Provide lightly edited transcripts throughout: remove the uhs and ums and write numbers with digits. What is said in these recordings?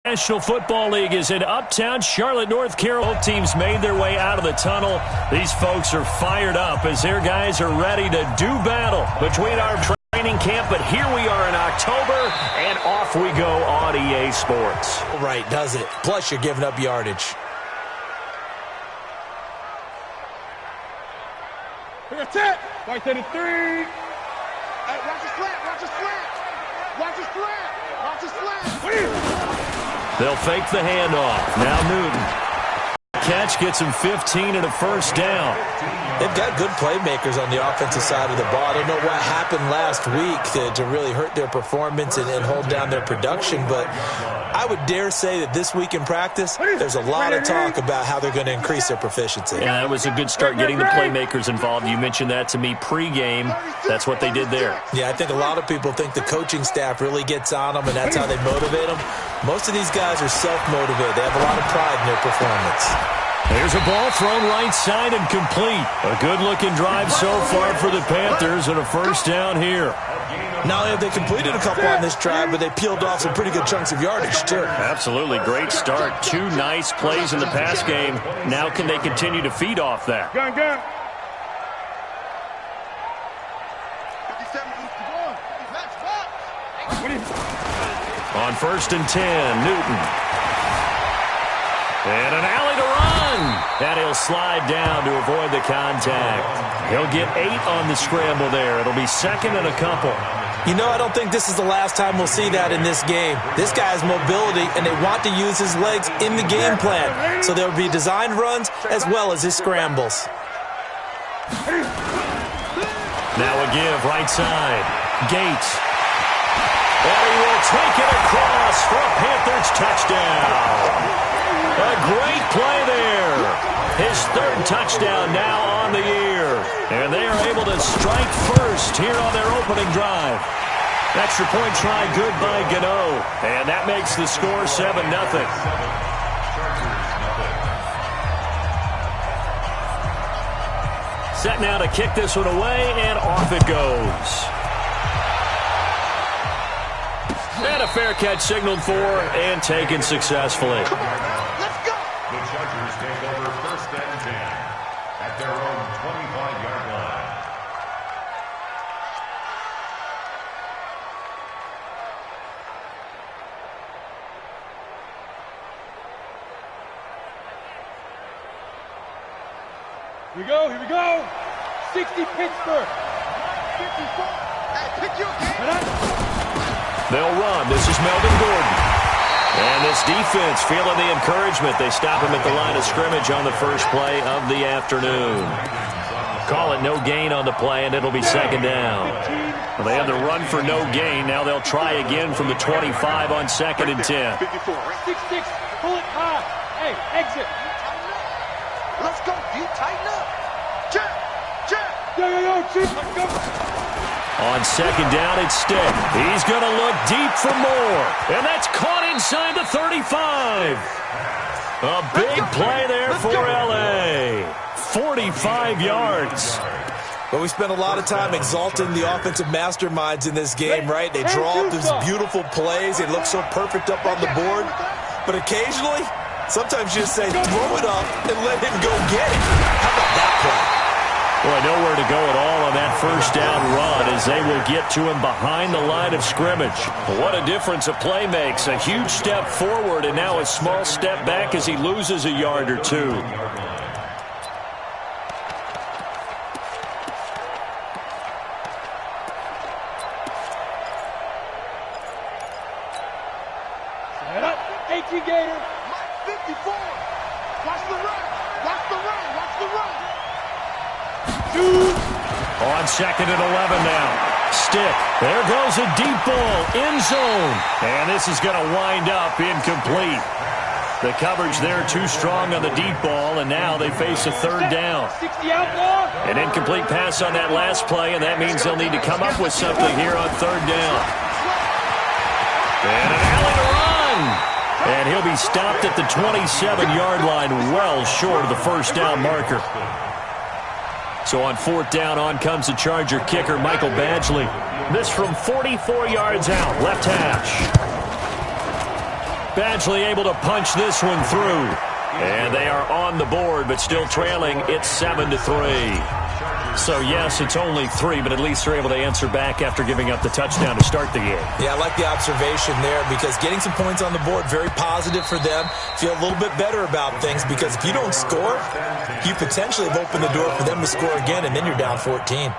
National Football League is in uptown Charlotte, North Carolina. Both teams made their way out of the tunnel. These folks are fired up as their guys are ready to do battle between our training camp. But here we are in October, and off we go on EA Sports. Right, does it? Plus, you're giving up yardage. That's it. Right there to 3. Hey, watch the slant. Watch the slant. Watch the slant. Watch the slant. They'll fake the handoff. Now Newton. Catch gets him 15 and a first down. They've got good playmakers on the offensive side of the ball. I don't know what happened last week to really hurt their performance and hold down their production, but I would dare say that this week in practice, there's a lot of talk about how they're going to increase their proficiency. Yeah, that was a good start getting the playmakers involved. You mentioned that to me pregame. That's what they did there. Yeah, I think a lot of people think the coaching staff really gets on them, and that's how they motivate them. Most of these guys are self-motivated. They have a lot of pride in their performance. There's a ball thrown right side and complete. A good-looking drive so far for the Panthers and a first down here. Not only have they completed a couple on this drive, but they peeled off some pretty good chunks of yardage, too. Absolutely. Great start. 2 nice plays in the pass game. Now can they continue to feed off that? Gun. On 1st and 10, Newton. And an alley to run. And he'll slide down to avoid the contact. He'll get 8 on the scramble there. It'll be 2nd and a couple. You know, I don't think this is the last time we'll see that in this game. This guy has mobility, and they want to use his legs in the game plan. So there will be designed runs as well as his scrambles. Now a give, right side. Gates. And he will take it across for a Panthers touchdown. A great play there. His 3rd touchdown now on the year. And they are able to strike first here on their opening drive. Extra point try good by Gano. And that makes the score 7-0. Set now to kick this one away, and off it goes. And a fair catch signaled for and taken successfully. The Chargers take over 1st and 10 at their own 25-yard line. Here we go. 60 Pittsburgh. 54. Hey, pick your game. They'll run. This is Melvin Gordon. And this defense feeling the encouragement. They stop him at the line of scrimmage on the first play of the afternoon. Call it no gain on the play, and it'll be 2nd down. Well, they had the run for no gain. Now they'll try again from the 25 on 2nd and 10. 54. 6-6. Pull it high. Hey, exit. Let's go. You tighten up. Check. Yo, Chief. Let's go. On 2nd down, it's Stick. He's going to look deep for more. And that's caught inside the 35. A big play there for L.A. 45 yards. But we spent a lot of time exalting the offensive masterminds in this game, right? They draw up these beautiful plays. They look so perfect up on the board. But occasionally, sometimes you just say, throw it up and let him go get it. How about that play? Boy, nowhere to go at all on that first down run as they will get to him behind the line of scrimmage. What a difference a play makes. A huge step forward and now a small step back as he loses a yard or 2. Set up. 18 Gator. 54. Watch the run. Watch the run. Watch the run. On 2nd and 11 now. Stick. There goes a deep ball. End zone. And this is going to wind up incomplete. The coverage there too strong on the deep ball, and now they face a 3rd down. 60 outlaw. An incomplete pass on that last play, and that means they'll need to come up with something here on 3rd down. And an alley to run. And he'll be stopped at the 27-yard line, well short of the first down marker. So on 4th down, on comes the Charger kicker, Michael Badgley. This from 44 yards out, left hash. Badgley able to punch this one through. And they are on the board, but still trailing. It's 7-3. So, yes, it's only 3, but at least they're able to answer back after giving up the touchdown to start the game. Yeah, I like the observation there because getting some points on the board, very positive for them. Feel a little bit better about things because if you don't score, you potentially have opened the door for them to score again, and then you're down 14.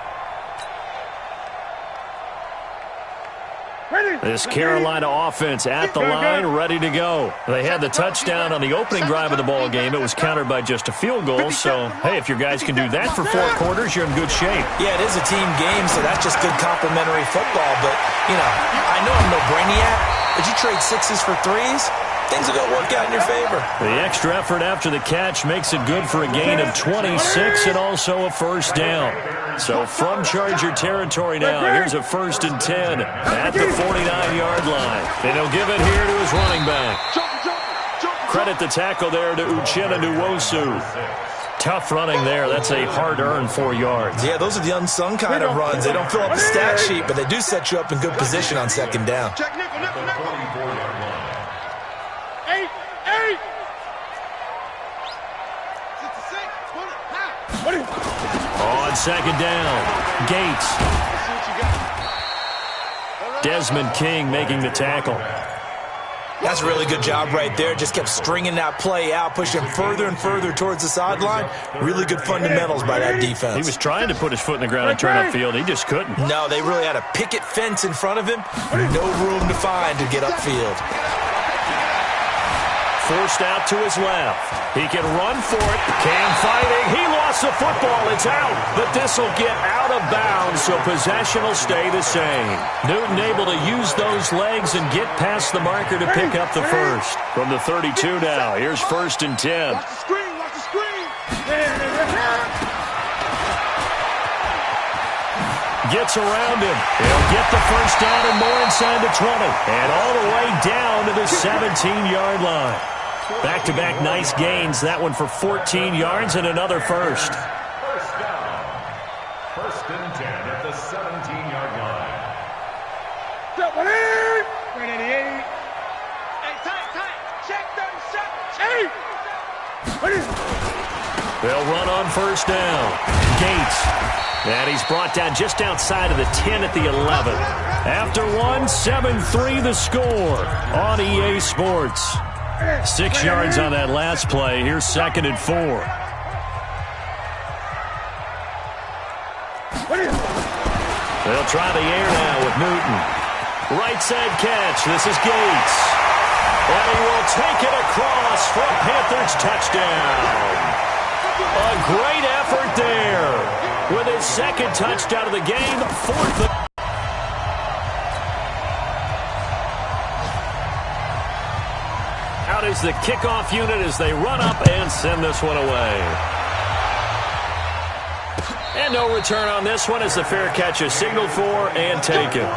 This Carolina offense at the line, ready to go. They had the touchdown on the opening drive of the ball game. It was countered by just a field goal. So, hey, if your guys can do that for 4 quarters, you're in good shape. Yeah, it is a team game, so that's just good complementary football. But, you know, I know I'm no brainiac, but you trade 6s for 3s, things are going to work out in your favor. The extra effort after the catch makes it good for a gain of 26 and also a first down. So from Charger territory now, here's a 1st and 10 at the 49-yard line. And he'll give it here to his running back. Credit the tackle there to Uchenna Nwosu. Tough running there. That's a hard-earned 4 yards. Yeah, those are the unsung kind of runs. They don't fill up the stat sheet, but they do set you up in good position on 2nd down. On 2nd down, Gates. Desmond King making the tackle. That's a really good job right there. Just kept stringing that play out, pushing further and further towards the sideline. Really good fundamentals by that defense. He was trying to put his foot in the ground and turn upfield. He just couldn't. No, they really had a picket fence in front of him. No room to find to get upfield. Forced out to his left. He can run for it. Cam fighting. He lost the football. It's out. But this will get out of bounds, so possession will stay the same. Newton able to use those legs and get past the marker to pick up the first. From the 32 now, here's 1st and 10. Watch the screen. Watch the screen. Gets around him. He'll get the first down and more inside the 20. And all the way down to the 17-yard line. Back-to-back nice gains. That one for 14 yards and another first. First down. 1st and 10 at the 17-yard line. Hey, tight. Check 37. They'll run on 1st down. Gates. And he's brought down just outside of the 10 at the 11. After 7-3 the score on EA Sports. 6 yards on that last play. Here's 2nd and 4. They'll try the air now with Newton. Right side catch. This is Gates. And he will take it across for a Panthers touchdown. A great effort there. With his 2nd touchdown of the game, 4th. Out is the kickoff unit as they run up and send this one away. And no return on this one as the fair catch is signaled for and taken. The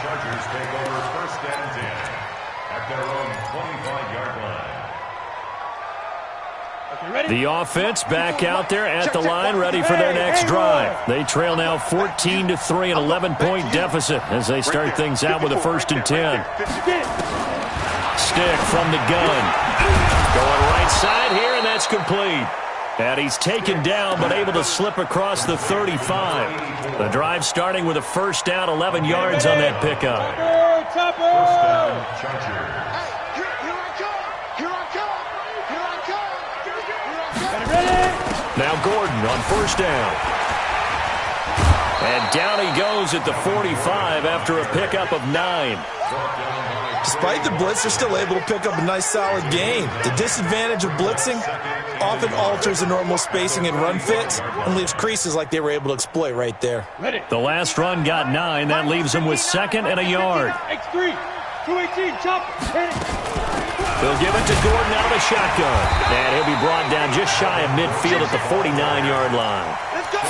Chargers take over 1st and 10 at their own 25-yard line. The offense back out there at the line, ready for their next drive. They trail now 14-3, an 11-point deficit as they start things out with a 1st and 10. Stick from the gun. Going right side here, and that's complete. And he's taken down, but able to slip across the 35. The drive starting with a 1st down, 11 yards on that pickup. 1st down, Chargers. Now Gordon on 1st down. And down he goes at the 45 after a pickup of 9. Despite the blitz, they're still able to pick up a nice solid gain. The disadvantage of blitzing often alters the normal spacing and run fits and leaves creases like they were able to exploit right there. The last run got 9. That leaves him with 2nd and a yard. X3, 218, chop. They'll give it to Gordon out of the shotgun. And he'll be brought down just shy of midfield at the 49-yard line.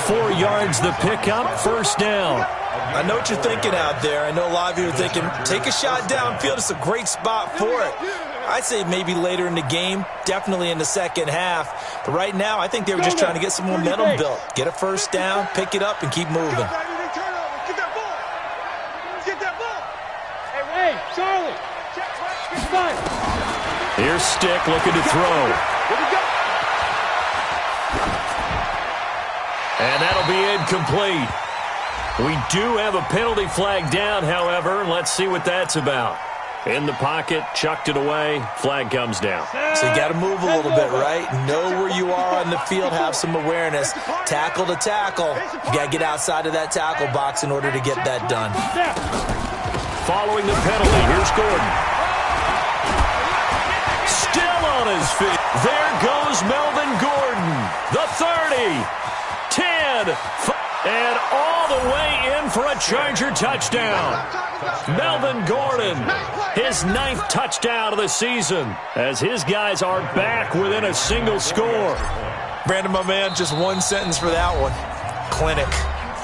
4 yards the pickup, 1st down. I know what you're thinking out there. I know a lot of you are thinking, take a shot downfield. It's a great spot for it. I'd say maybe later in the game, definitely in the 2nd half. But right now, I think they were just trying to get some momentum built. Get a 1st down, pick it up, and keep moving. Get that ball. Hey, Charlie. Check 5. Here's Stick looking to throw. And that'll be incomplete. We do have a penalty flag down, however. Let's see what that's about. In the pocket, chucked it away, flag comes down. So you got to move a little bit, right? Know where you are on the field, have some awareness. Tackle to tackle. You got to get outside of that tackle box in order to get that done. Following the penalty, here's Gordon. Still on his feet. There goes Melvin Gordon. The 30, 10, 5. And all the way in for a Charger touchdown. Melvin Gordon, his 9th touchdown of the season, as his guys are back within a single score. Brandon, my man, just one sentence for that one. Clinic.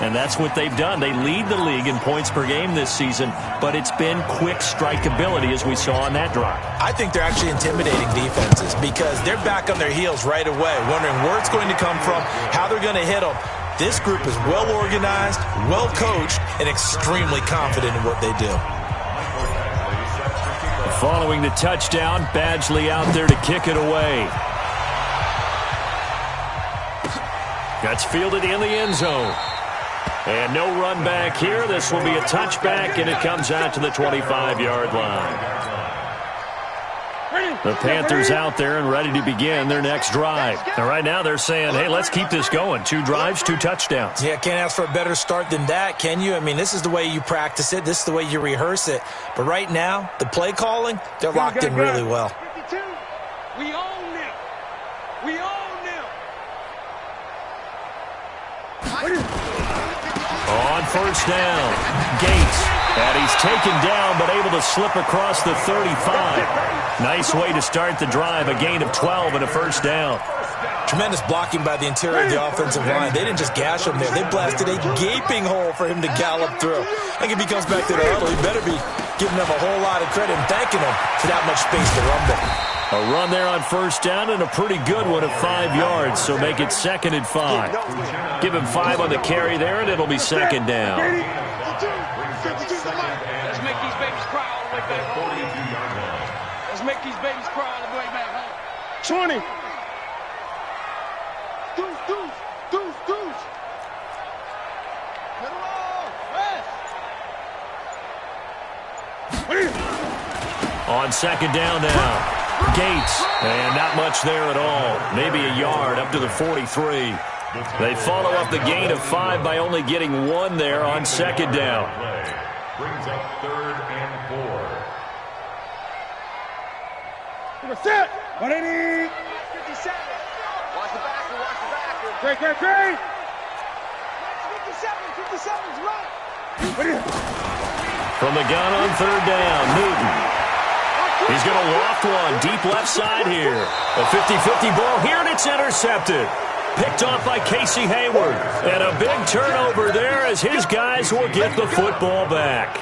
And that's what they've done. They lead the league in points per game this season, but it's been quick strikeability as we saw on that drive. I think they're actually intimidating defenses because they're back on their heels right away, wondering where it's going to come from, how they're going to hit them. This group is well organized, well coached, and extremely confident in what they do. Following the touchdown, Badgley out there to kick it away. That's fielded in the end zone. And no run back here. This will be a touchback, and it comes out to the 25-yard line. The Panthers out there and ready to begin their next drive. And right now they're saying, hey, let's keep this going. 2 drives, 2 touchdowns. Yeah, can't ask for a better start than that, can you? I mean, this is the way you practice it. This is the way you rehearse it. But right now, the play calling, they're locked in really well. 52. We own them. We own them. On first down, Gates. And he's taken down but able to slip across the 35. Nice way to start the drive, a gain of 12 and a first down. Tremendous blocking by the interior of the offensive line. They didn't just gash him there. They blasted a gaping hole for him to gallop through. I think if he comes back to the huddle, he better be giving them a whole lot of credit and thanking them for that much space to rumble. A run there on first down and a pretty good one of 5 yards, so make it 2nd and 5. Give him 5 on the carry there, and it'll be 2nd down. Let's make these babies cry all the way back home. Let's make these babies cry all the way back home. 20. Deuce. On 2nd down now. Gates, and not much there at all. Maybe a yard up to the 43. They follow up the gain of 5 by only getting 1 there on 2nd down. Brings up 3rd and 4. Set. 180. 57. Watch the backer. Great. 57's right. From the gun on 3rd down, Newton. He's going to loft one deep left side here. A 50-50 ball here, and it's intercepted. Picked off by Casey Hayward. And a big turnover there as his guys will get the football back.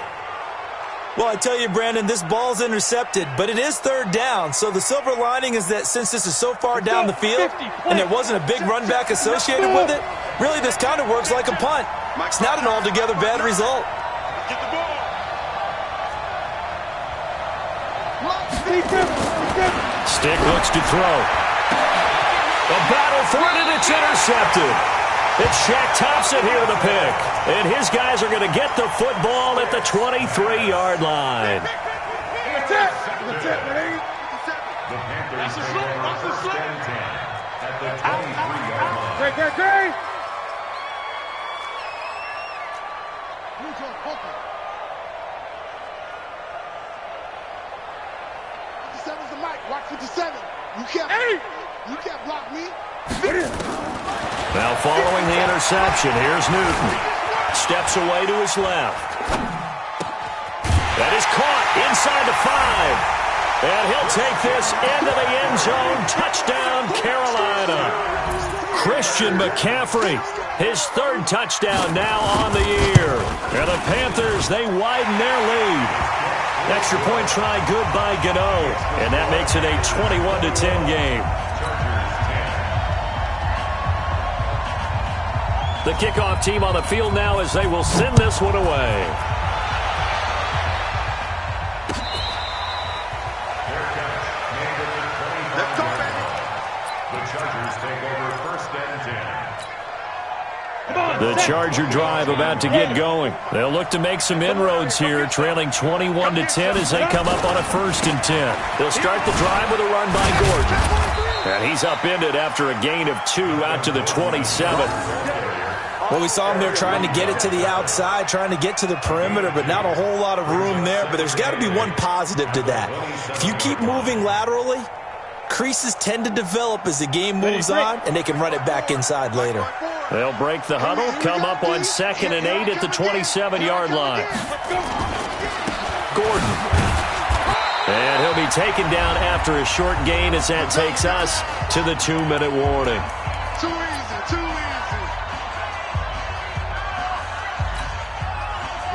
Well, I tell you, Brandon, this ball's intercepted, but it is 3rd down. So the silver lining is that since this is so far down the field and there wasn't a big run back associated with it, really this kind of works like a punt. It's not an altogether bad result. Stick looks to throw. A battle for it, and it's intercepted. It's Shaq Thompson here with the pick. And his guys are going to get the football at the 23-yard line. That's it. The Panthers take over 1st and 10 at the 23-yard line. Great. Watch 57. You can't block me. Now following the interception, here's Newton. Steps away to his left. That is caught inside the 5. And he'll take this into the end zone. Touchdown, Carolina. Christian McCaffrey, his 3rd touchdown now on the year. And the Panthers, they widen their lead. Extra point try good by Gano. And that makes it a 21-10 game. The kickoff team on the field now as they will send this one away. Their catch made at the Chargers take over first and 10. The Charger drive about to get going. They'll look to make some inroads here, trailing 21-10 as they come up on a 1st and 10. They'll start the drive with a run by Gordon. And he's upended after a gain of 2 out to the 27. Well, we saw him there trying to get it to the outside, trying to get to the perimeter, but not a whole lot of room there. But there's got to be one positive to that. If you keep moving laterally, creases tend to develop as the game moves on, and they can run it back inside later. They'll break the huddle, come up on 2nd and 8 at the 27-yard line. Gordon. And he'll be taken down after a short gain as that takes us to the 2-minute warning. Too easy, too easy.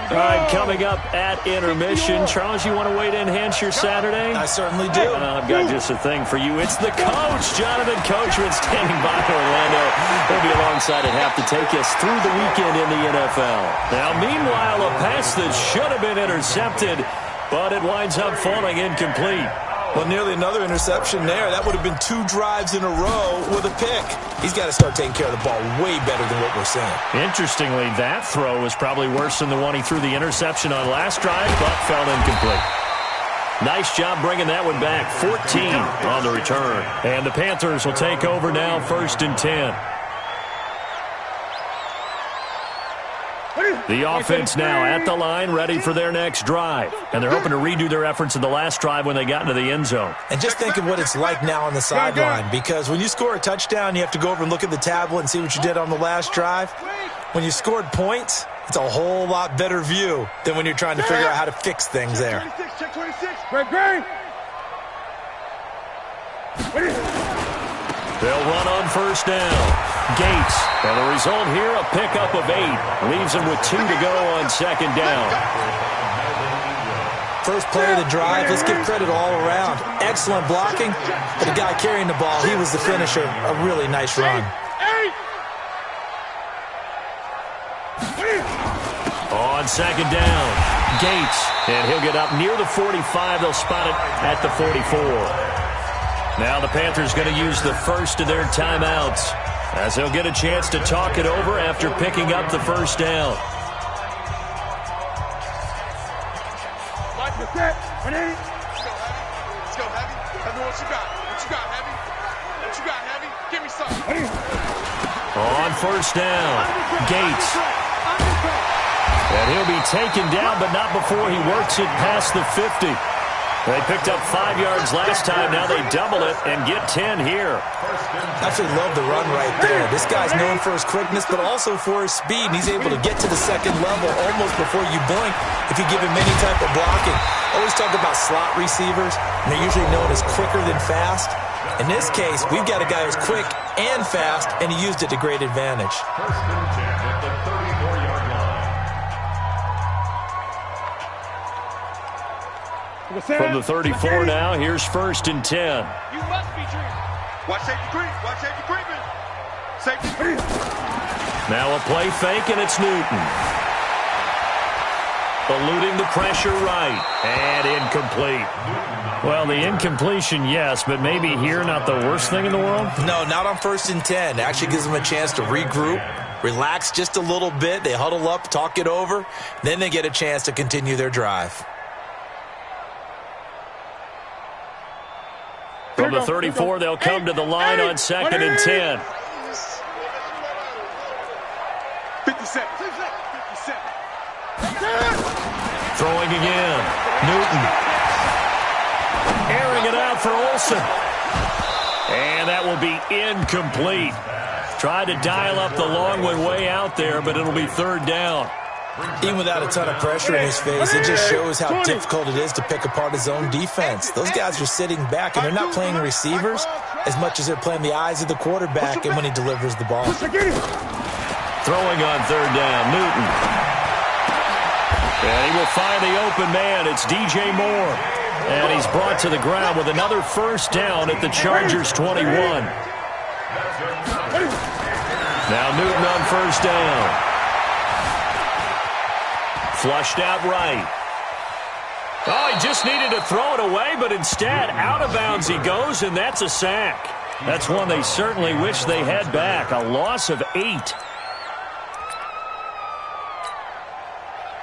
All right, coming up at intermission. Charles, you want to wait to enhance your Saturday? I certainly do. I've got just a thing for you. It's the coach, Jonathan Coachman, standing by Orlando. He'll be alongside at half to take us through the weekend in the NFL. Now, meanwhile, a pass that should have been intercepted, but it winds up falling incomplete. Well, nearly another interception there. That would have been 2 drives in a row with a pick. He's got to start taking care of the ball way better than what we're seeing. Interestingly, that throw was probably worse than the one he threw the interception on last drive, but fell incomplete. Nice job bringing that one back. 14 on the return. And the Panthers will take over now, 1st and 10. The offense now at the line, ready for their next drive. And they're hoping to redo their efforts in the last drive when they got into the end zone. And just think of what it's like now on the sideline, because when you score a touchdown, you have to go over and look at the tablet and see what you did on the last drive. When you scored points, it's a whole lot better view than when you're trying to figure out how to fix things there. Check 26. Great. They'll run on 1st down. Gates, and the result here, a pickup of 8. Leaves them with 2 to go on 2nd down. First play of the drive, let's give credit all around. Excellent blocking, but the guy carrying the ball, he was the finisher. A really nice run. On 2nd down, Gates, and he'll get up near the 45. They'll spot it at the 44. Now the Panthers going to use the first of their timeouts, as they'll get a chance to talk it over after picking up the 1st down. Let's go, Heavy. Heavy, what you got? What you got, Heavy? What you got, Heavy? Give me something. On 1st down, Gates. And he'll be taken down, but not before he works it past the 50. They picked up 5 yards last time. Now they double it and get 10 here. I actually love the run right there. This guy's known for his quickness, but also for his speed. And he's able to get to the 2nd level almost before you blink if you give him any type of blocking. Always talk about slot receivers, and they're usually known as quicker than fast. In this case, we've got a guy who's quick and fast, and he used it to great advantage. 1st and 10 at the 34-yard line. From the 34 now, here's 1st and 10. You must be dreaming. Watch safety creep. Watch safety creeping. Safety creep. Now a play fake, and it's Newton. Eluding the pressure right, and incomplete. Well, the incompletion, yes, but maybe here not the worst thing in the world? No, not on 1st and 10. It actually gives them a chance to regroup, relax just a little bit. They huddle up, talk it over. Then they get a chance to continue their drive. From the 34, they'll come to the line on 2nd and 10. 57. Throwing again. Newton. Airing it out for Olsen. And that will be incomplete. Tried to dial up the long one way out there, but it'll be 3rd down. Even without a ton of pressure in his face, it just shows how difficult it is to pick apart his own defense. Those guys are sitting back, and they're not playing receivers as much as they're playing the eyes of the quarterback and when he delivers the ball. Throwing on 3rd down, Newton. And he will find the open man. It's DJ Moore. And he's brought to the ground with another 1st down at the Chargers' 21. Now Newton on 1st down. Flushed out right. Oh, he just needed to throw it away, but instead, out of bounds he goes, and that's a sack. That's one they certainly wish they had back. A loss of 8.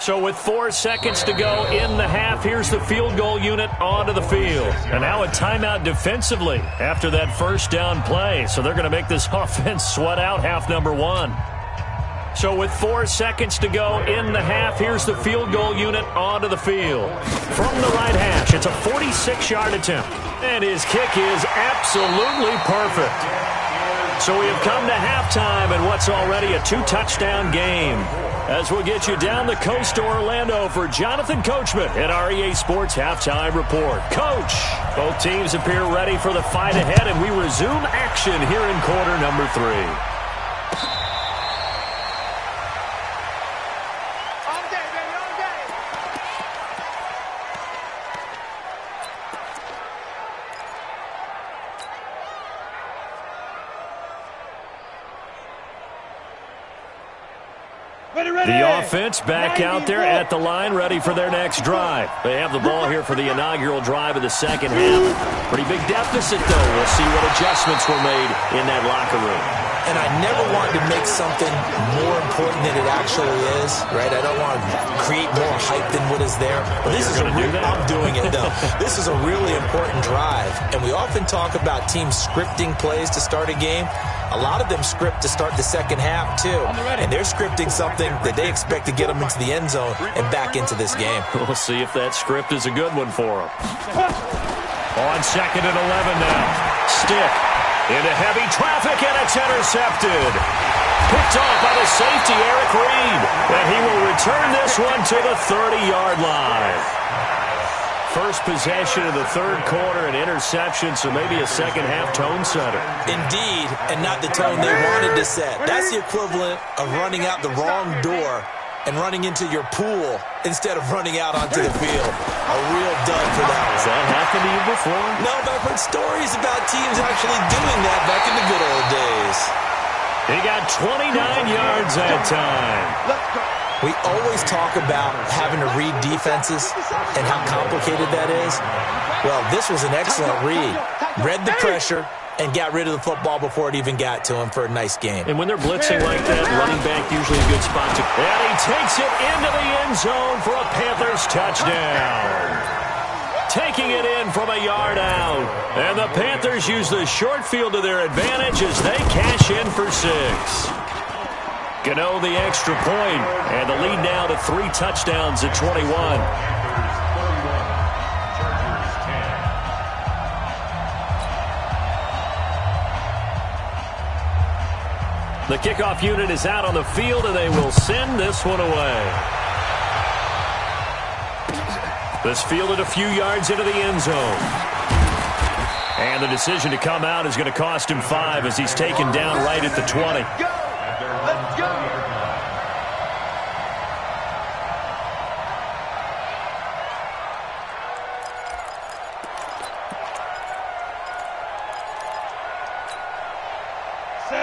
So with 4 seconds to go in the half, here's the field goal unit onto the field. And now a timeout defensively after that first down play. So they're going to make this offense sweat out half number 1. So with 4 seconds to go in the half, here's the field goal unit onto the field. From the right hash, it's a 46-yard attempt. And his kick is absolutely perfect. So we have come to halftime in what's already a 2-touchdown game. As we'll get you down the coast to Orlando for Jonathan Coachman at our EA Sports Halftime Report. Coach, both teams appear ready for the fight ahead, and we resume action here in quarter number 3. The offense back out there at the line, ready for their next drive. They have the ball here for the inaugural drive of the second half. Pretty big deficit, though. We'll see what adjustments were made in that locker room. And I never want to make something more important than it actually is, right? I don't want to create more hype than what is there. But this is I'm doing it, though. This is a really important drive. And we often talk about teams scripting plays to start a game. A lot of them script to start the second half, too. And they're scripting something that they expect to get them into the end zone and back into this game. We'll see if that script is a good one for them. On 2nd and 11 now. Stick into heavy traffic, and it's intercepted. Picked off by the safety, Eric Reed. And he will return this one to the 30-yard line. First possession of the third quarter, an interception, so maybe a second-half tone setter. Indeed, and not the tone they wanted to set. That's the equivalent of running out the wrong door and running into your pool instead of running out onto the field. A real dud for that one. Has that happened to you before? No, but I've heard stories about teams actually doing that back in the good old days. He got 29 yards that time. Let's go. We always talk about having to read defenses and how complicated that is. Well, this was an excellent read. Read the pressure and got rid of the football before it even got to him for a nice game. And when they're blitzing like that, running back usually a good spot to. And he takes it into the end zone for a Panthers touchdown. Taking it in from a yard out. And the Panthers use the short field to their advantage as they cash in for 6. Gano the extra point, and the lead now to 3 touchdowns at 21. The kickoff unit is out on the field, and they will send this one away. This fielded a few yards into the end zone. And the decision to come out is going to cost him 5 as he's taken down right at the 20. Let's go.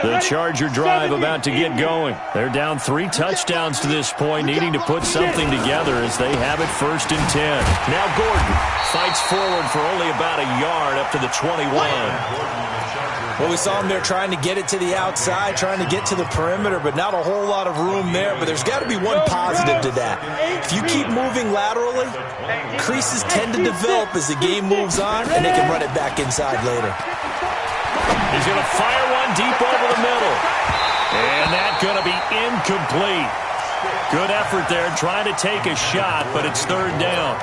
The Charger drive about to get going. They're down 3 touchdowns to this point, needing to put something together as they have it 1st and 10. Now Gordon fights forward for only about a yard up to the 21. Well, we saw him there trying to get it to the outside, trying to get to the perimeter, but not a whole lot of room there. But there's got to be one positive to that. If you keep moving laterally, creases tend to develop as the game moves on, and they can run it back inside later. He's going to fire one deep over the middle. And that's going to be incomplete. Good effort there trying to take a shot, but it's 3rd down.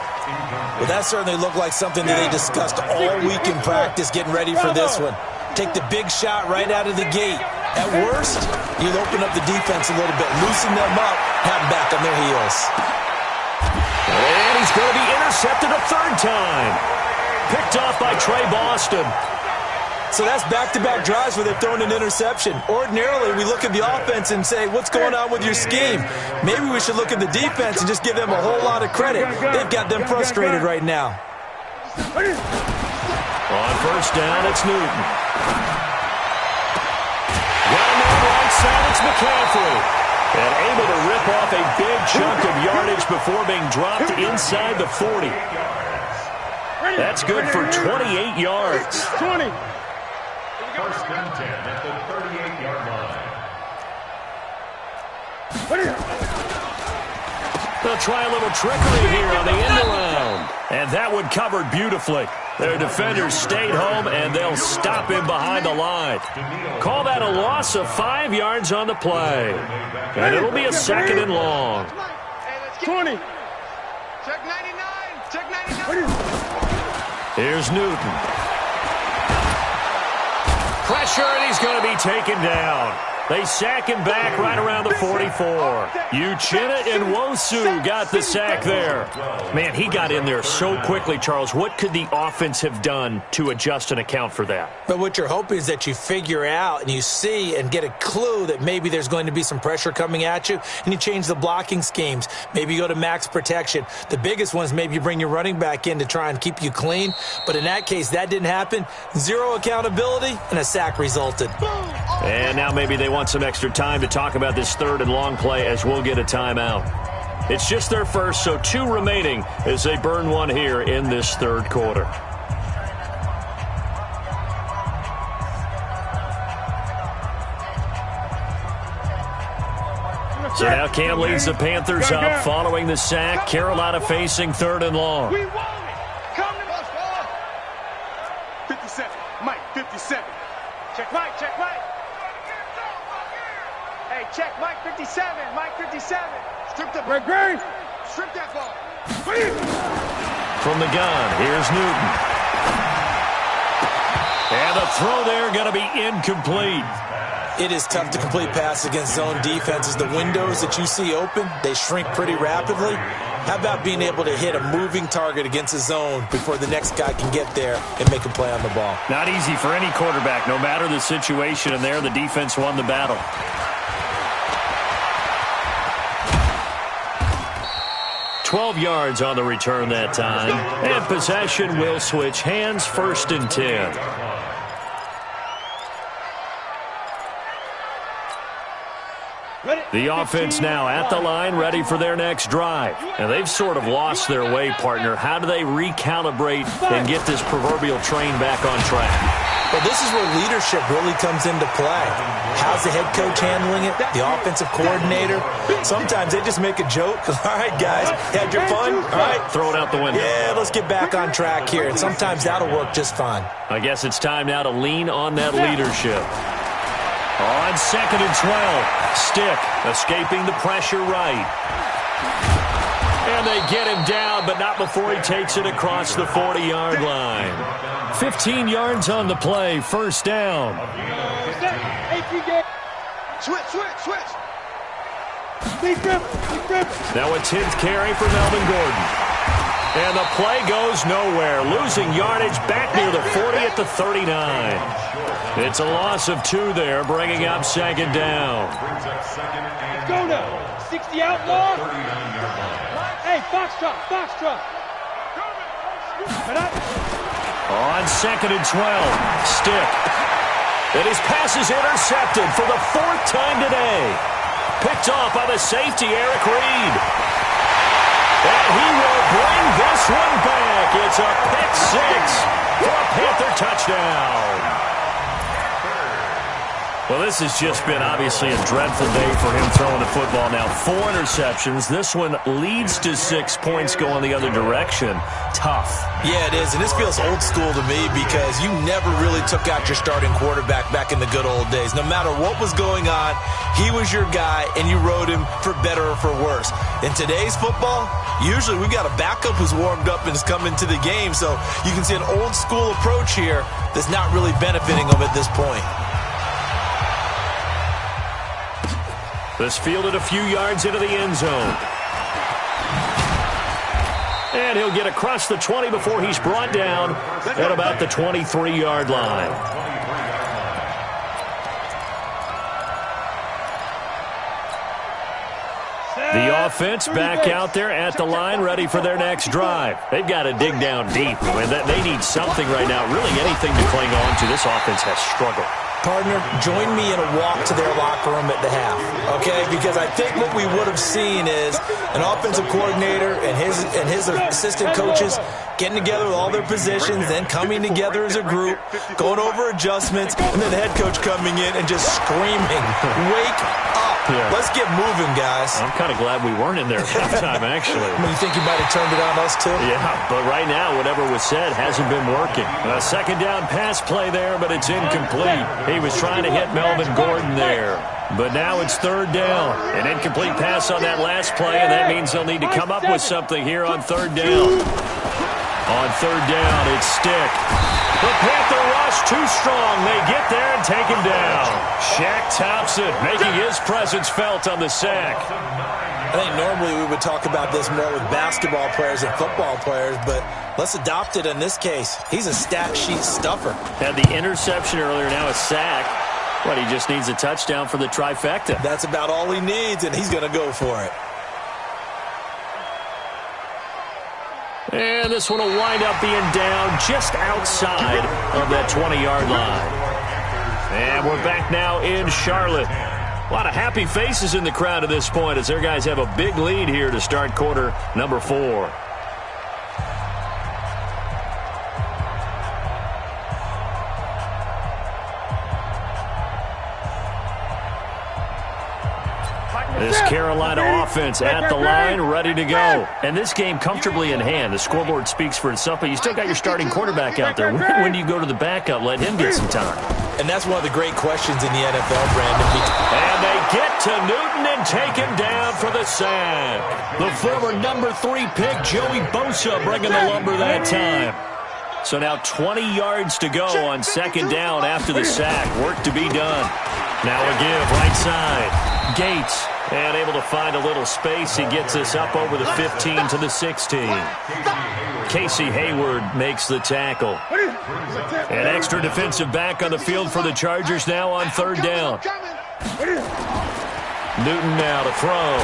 Well, that certainly looked like something that they discussed all week in practice, getting ready for this one. Take the big shot right out of the gate. At worst, you'll open up the defense a little bit, loosen them up, have them back on their heels. And he's going to be intercepted a 3rd time. Picked off by Trey Boston. So that's back-to-back drives where they're throwing an interception. Ordinarily, we look at the offense and say, what's going on with your scheme? Maybe we should look at the defense and just give them a whole lot of credit. They've got them frustrated right now. On 1st down, it's Newton. Got him on the right side, it's McCaffrey. And able to rip off a big chunk of yardage before being dropped inside the 40. That's good for 28 yards. 20. First and 10 at the 38-yard line. They'll try a little trickery here on the end around. And that one covered beautifully. Their defenders stayed home, and they'll stop him behind the line. Call that a loss of 5 yards on the play. And it'll be a 2nd and long. 20. Check 99. Check 99. Here's Newton. Pressure, and he's going to be taken down. They sack him back right around the 44. Uchenna and Nwosu got the sack there. Man, he got in there so quickly, Charles. What could the offense have done to adjust and account for that? But what you're hoping is that you figure out and you see and get a clue that maybe there's going to be some pressure coming at you, and you change the blocking schemes. Maybe you go to max protection. The biggest one is maybe you bring your running back in to try and keep you clean. But in that case, that didn't happen. Zero accountability, and a sack resulted. And now maybe they want some extra time to talk about this 3rd and long play as we'll get a timeout. It's just their first, so 2 remaining as they burn one here in this 3rd quarter. So now Cam leads the Panthers up following the sack. Carolina facing 3rd and long. We want it. Come to us, 57. Mike, 57. Check Mike, check Mike. Hey, check Mike 57. Mike 57. Strip the ball. Green. Strip that ball. From the gun, here's Newton. And the throw there going to be incomplete. It is tough to complete passes against zone defenses. The windows that you see open, they shrink pretty rapidly. How about being able to hit a moving target against a zone before the next guy can get there and make a play on the ball? Not easy for any quarterback, no matter the situation, and there the defense won the battle. $12 yards on the return that time, and possession will switch hands, 1st and 10. The offense now at the line, ready for their next drive. And they've sort of lost their way, partner. How do they recalibrate and get this proverbial train back on track? Well, this is where leadership really comes into play. How's the head coach handling it? The offensive coordinator? Sometimes they just make a joke. All right, guys, had your fun? All right. Throw it out the window. Yeah, let's get back on track here. And sometimes that'll work just fine. I guess it's time now to lean on that leadership. On 2nd and 12, Stick escaping the pressure right. And they get him down, but not before he takes it across the 40-yard line. 15 yards on the play, 1st down. Switch. Now a 10th carry for Melvin Gordon. And the play goes nowhere, losing yardage back near the 40 at the 39. It's a loss of 2 there, bringing up 2nd down. Let's go now. 60 outlaw. Hey, Foxtrot. On 2nd and 12, Stick. And his pass is intercepted for the 4th time today. Picked off by the safety, Eric Reed. And he will bring this one back. It's a pick 6 for a Panther touchdown. Well, this has just been obviously a dreadful day for him throwing the football. Now 4 interceptions. This one leads to 6 points going the other direction. Tough. Yeah, it is, and this feels old school to me because you never really took out your starting quarterback back in the good old days. No matter what was going on, he was your guy, and you rode him for better or for worse. In today's football, usually we've got a backup who's warmed up and has come into the game, so you can see an old school approach here that's not really benefiting him at this point. This fielded a few yards into the end zone. And he'll get across the 20 before he's brought down at about the 23-yard line. The offense back out there at the line, ready for their next drive. They've got to dig down deep. I mean, they need something right now, really anything to cling on to. This offense has struggled. Partner, join me in a walk to their locker room at the half, okay? Because I think what we would have seen is an offensive coordinator and his assistant coaches getting together with all their positions, then coming together as a group, going over adjustments, and then the head coach coming in and just screaming, "Wake up. Yeah. Let's get moving, guys." I'm kind of glad we weren't in there at halftime, actually. You think you might have turned it on us, too? Yeah, but right now, whatever was said hasn't been working. A second down pass play there, but it's incomplete. He was trying to hit Melvin Gordon there. But now it's third down. An incomplete pass on that last play, and that means they'll need to come up with something here on third down. On third down, it's Stick. The Panther rush too strong. They get there and take him down. Shaq Thompson making his presence felt on the sack. I think normally we would talk about this more with basketball players and football players, but let's adopt it in this case. He's a stat sheet stuffer. Had the interception earlier, now a sack. But he just needs a touchdown for the trifecta. That's about all he needs, and he's going to go for it. And this one will wind up being down just outside of that 20-yard line. And we're back now in Charlotte. A lot of happy faces in the crowd at this point as their guys have a big lead here to start quarter number 4. This Carolina offense at the line, ready to go. And this game comfortably in hand. The scoreboard speaks for itself, but you still got your starting quarterback out there. When do you go to the backup? Let him get some time. And that's one of the great questions in the NFL, Brandon. And they get to Newton and take him down for the sack. The former number 3 pick, Joey Bosa, bringing the lumber that time. So now 20 yards to go on second down after the sack. Work to be done. Now a give right side. Gates. And able to find a little space. He gets us up over the 15 to the 16. Casey Hayward makes the tackle. An extra defensive back on the field for the Chargers now on third down. Newton now to throw.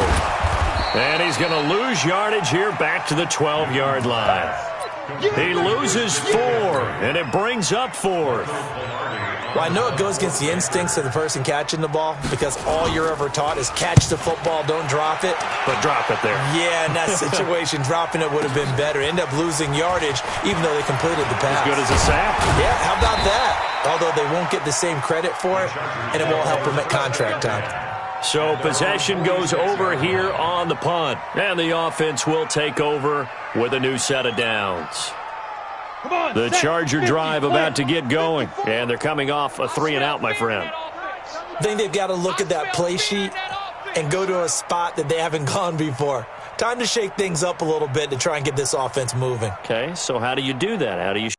And he's going to lose yardage here back to the 12-yard line. He loses 4, and it brings up 4th. Well, I know it goes against the instincts of the person catching the ball because all you're ever taught is catch the football, don't drop it. But drop it there. Yeah, in that situation, dropping it would have been better. End up losing yardage even though they completed the pass. As good as a sack. Yeah, how about that? Although they won't get the same credit for it, and it won't help them at contract time. So possession goes over here on the punt. And the offense will take over with a new set of downs. The Charger drive about to get going, and they're coming off a 3-and-out, my friend. I think they've got to look at that play sheet and go to a spot that they haven't gone before. Time to shake things up a little bit to try and get this offense moving. Okay, so how do you do that? How do you...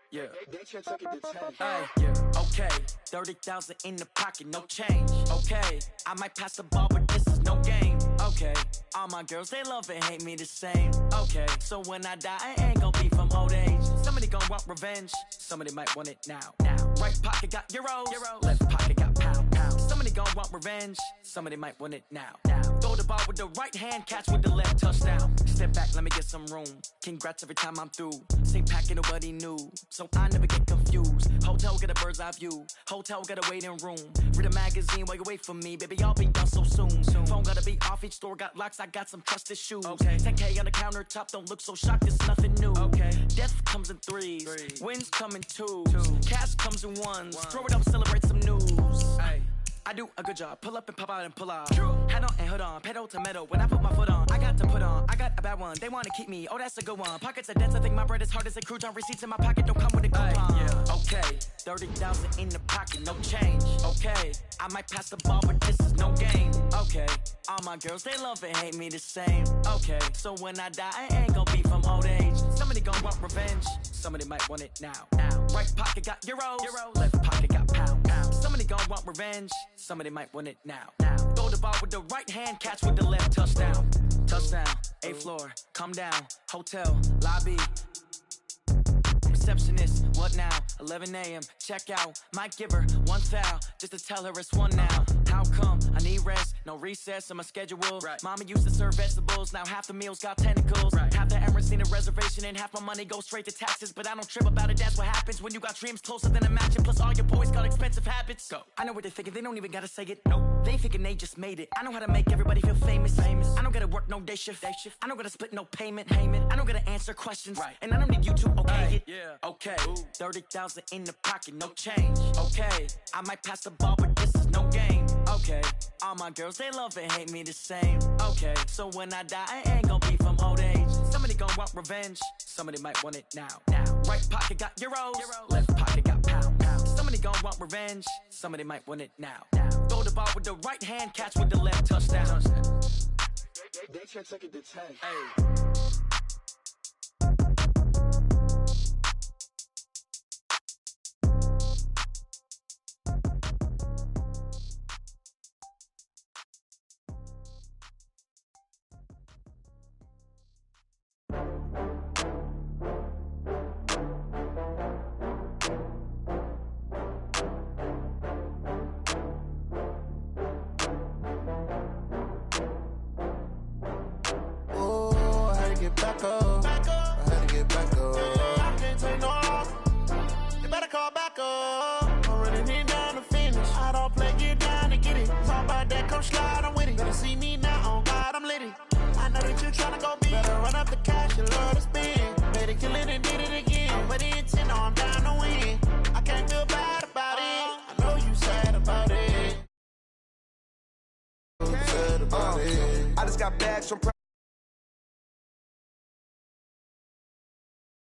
Yeah. Okay, 30,000 in the pocket, no change. Okay, I might pass the ball, but this is no game. Okay, all my girls, they love and hate me the same. Okay, so when I die, I ain't gon' be from old age. Somebody gon' want revenge, somebody might want it now. Right pocket got euros, left pocket got pound. Somebody gon' want revenge, somebody might want it now. Throw the ball with the right hand, catch with the left, touchdown. Step back, let me get some room. Congrats every time I'm through. Same packet, nobody knew, so I never get confused. Hotel get a bird's eye view, hotel got a waiting room. Read a magazine while you wait for me, baby, I'll be done so soon. Phone gotta be off, each store got locks, I got some trusted shoes. 10K on the countertop, don't look so shocked, it's nothing new. Death comes in threes, wins come in twos. Cash comes in ones, throw it up, celebrate some news. I do a good job, pull up and pop out and pull out. Head on and hood on, pedal to metal. When I put my foot on, I got to put on. I got a bad one, they wanna keep me, oh that's a good one. Pockets are dense, I think my bread is hard as a crouton. Receipts in my pocket don't come with a coupon. Okay, 30,000 in the pocket, no change. Okay, I might pass the ball, but this is no game. Okay, all my girls, they love and hate me the same. Okay, so when I die, I ain't gon' be from old age. Somebody gon' want revenge, somebody might want it now. Right pocket got euros, left pocket got pound. Somebody gon' want revenge, somebody might want it now. Throw the ball with the right hand, catch with the left, touchdown. Touchdown, 8th floor, come down, hotel, lobby. Receptionist, what now? 11 a.m. Check out. Might give her one foul just to tell her it's one now. How come? I need rest. No recess in my schedule. Right. Mama used to serve vegetables. Now half the meals got tentacles. Right. Half the Emirates need a reservation and half my money goes straight to taxes. But I don't trip about it. That's what happens when you got dreams closer than a match. Plus all your boys got expensive habits. Go. I know what they're thinking. They don't even gotta say it. Nope. They thinking they just made it. I know how to make everybody feel famous. I don't gotta work no day shift. I don't gotta split no payment. I don't gotta answer questions. Right. And I don't need you to okay it. Yeah. Okay. 30,000 in the pocket, no change. Okay. I might pass the ball, but this is no game. Okay. All my girls, they love and hate me the same. Okay. So when I die, I ain't gonna be from old age. Somebody gon' want revenge. Somebody might want it now. Right pocket got euros. Left pocket got pound. Somebody gon' want revenge. Somebody might want it now. Throw the ball with the right hand, catch with the left, touchdown. They can't take it to 10. Hey. Back up. I had to get back up. I can't take no loss. You better call back up. I'm running it down to finish. I don't play, get down to get it. Talk about that, come slide, I'm with it. Better see me now, on God, I'm lit it. I know that you tryna go big. Better run up the cash, you love to spend. Better kill it and did it again. I'm with the intent, no, I'm down to win. I can't feel bad about it. I know you sad about it. I just got bags from